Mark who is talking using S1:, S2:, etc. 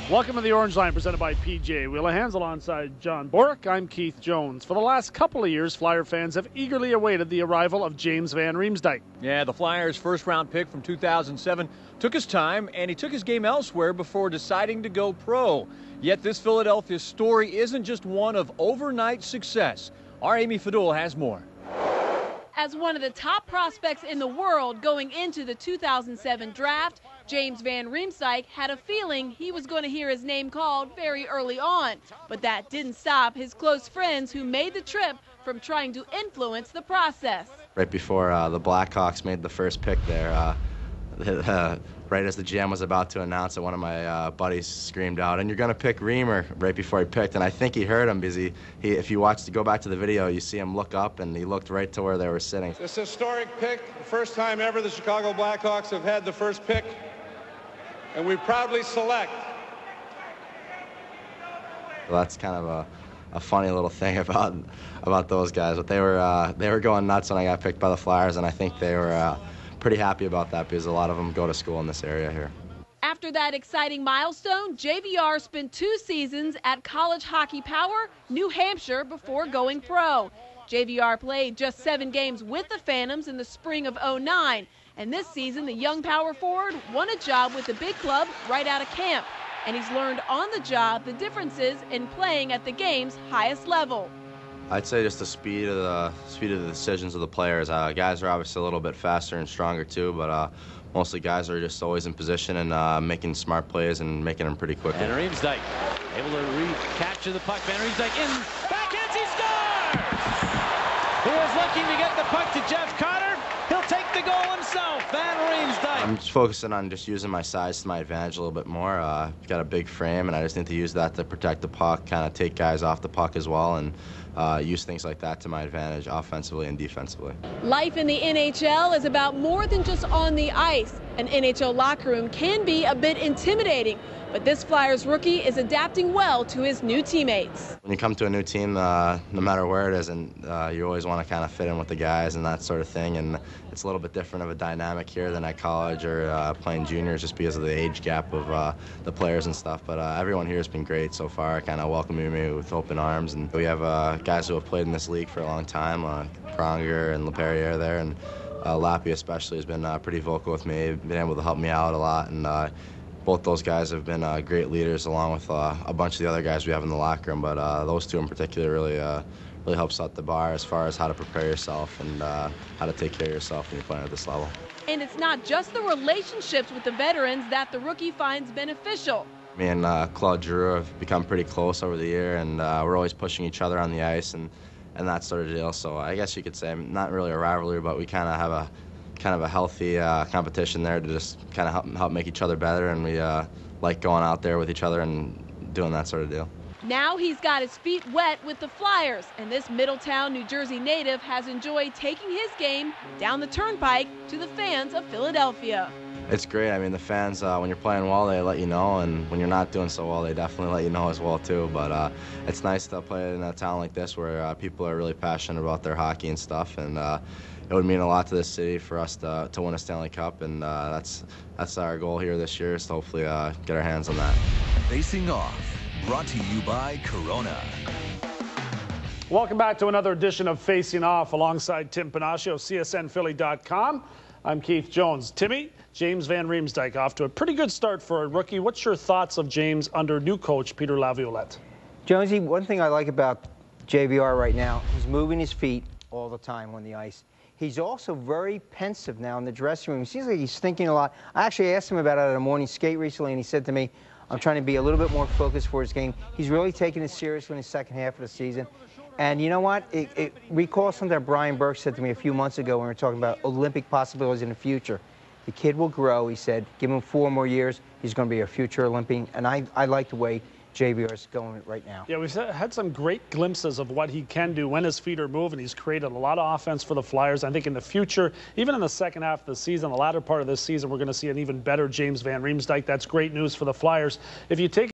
S1: Welcome to the Orange Line, presented by PJ Wheelahands. Alongside John Bork, I'm Keith Jones. For the last couple of years, Flyer fans have eagerly awaited the arrival of James Van Riemsdyk.
S2: Yeah, the Flyers' first-round pick from 2007 took his time, and he took his game elsewhere before deciding to go pro. Yet this Philadelphia story isn't just one of overnight success. Our Amy Fadul has more.
S3: As one of the top prospects in the world going into the 2007 draft, James Van Riemsdyk had a feeling he was going to hear his name called very early on. But that didn't stop his close friends who made the trip from trying to influence the process.
S4: Right before the Blackhawks made the first pick there, right as the GM was about to announce it, one of my buddies screamed out, "And you're going to pick Reamer," right before he picked. And I think he heard him because if you go back to the video, you see him look up, and he looked right to where they were sitting.
S5: This historic pick, the first time ever the Chicago Blackhawks have had the first pick, and we proudly select.
S4: Well, that's kind of a funny little thing about those guys, but they were going nuts when I got picked by the Flyers, and I think they were pretty happy about that because a lot of them go to school in this area here.
S3: After that exciting milestone, JVR spent 2 seasons at College Hockey Power, New Hampshire, before going pro. JVR played just 7 games with the Phantoms in the spring of '09, and this season the young power forward won a job with the big club right out of camp, and he's learned on the job the differences in playing at the game's highest level.
S4: I'd say just the speed of the decisions of the players. Guys are obviously a little bit faster and stronger too, but mostly guys are just always in position and making smart plays and making them pretty quickly.
S6: And Riemsdyk able to recapture the puck. Van Riemsdyk in, backhands, he scores! He was looking to get the puck to Jeff Carter. He'll take the goal himself, Van Riemsdyk.
S4: I'm just focusing on just using my size to my advantage a little bit more. I've got a big frame, and I just need to use that to protect the puck, kind of take guys off the puck as well, and use things like that to my advantage offensively and defensively.
S3: Life in the NHL is about more than just on the ice. An NHL locker room can be a bit intimidating, but this Flyers rookie is adapting well to his new teammates.
S4: When you come to a new team, no matter where it is, and you always want to kind of fit in with the guys and that sort of thing, and it's a little bit different of a dynamic here than at college or playing juniors just because of the age gap of the players and stuff. But everyone here has been great so far, kind of welcoming me with open arms, and we have guys who have played in this league for a long time, Pronger and LaPerriere there, and Lappy especially has been pretty vocal with me, been able to help me out a lot, and both those guys have been great leaders along with a bunch of the other guys we have in the locker room, but those two in particular really help set the bar as far as how to prepare yourself and how to take care of yourself when you're playing at this level.
S3: And it's not just the relationships with the veterans that the rookie finds beneficial.
S4: Me and Claude Giroux have become pretty close over the year, and we're always pushing each other on the ice and that sort of deal. So I guess you could say not really a rivalry, but we kind of have a healthy competition there to just kind of help make each other better, and we like going out there with each other and doing that sort of deal.
S3: Now he's got his feet wet with the Flyers, and this Middletown, New Jersey native has enjoyed taking his game down the turnpike to the fans of Philadelphia.
S4: It's great. I mean, the fans, when you're playing well, they let you know, and when you're not doing so well, they definitely let you know as well, too. But it's nice to play in a town like this where people are really passionate about their hockey and stuff, and it would mean a lot to this city for us to win a Stanley Cup, and that's our goal here this year, is to hopefully get our hands on that.
S7: Facing Off, brought to you by Corona.
S1: Welcome back to another edition of Facing Off alongside Tim Panaccio, CSNPhilly.com. I'm Keith Jones. Timmy, James Van Riemsdyk off to a pretty good start for a rookie. What's your thoughts of James under new coach Peter Laviolette?
S8: Jonesy, one thing I like about JVR right now, he's moving his feet all the time on the ice. He's also very pensive now in the dressing room. It seems like he's thinking a lot. I actually asked him about it at a morning skate recently, and he said to me, I'm trying to be a little bit more focused for his game. He's really taking it seriously in the second half of the season. And you know what? It recalls something that Brian Burke said to me a few months ago when we were talking about Olympic possibilities in the future. The kid will grow, he said. Give him 4 more years. He's going to be a future Olympian. And I like the way JVR is going right now.
S1: Yeah, we've had some great glimpses of what he can do when his feet are moving. He's created a lot of offense for the Flyers. I think in the future, even in the second half of the season, the latter part of this season, we're going to see an even better James Van Riemsdyk. That's great news for the Flyers. If you take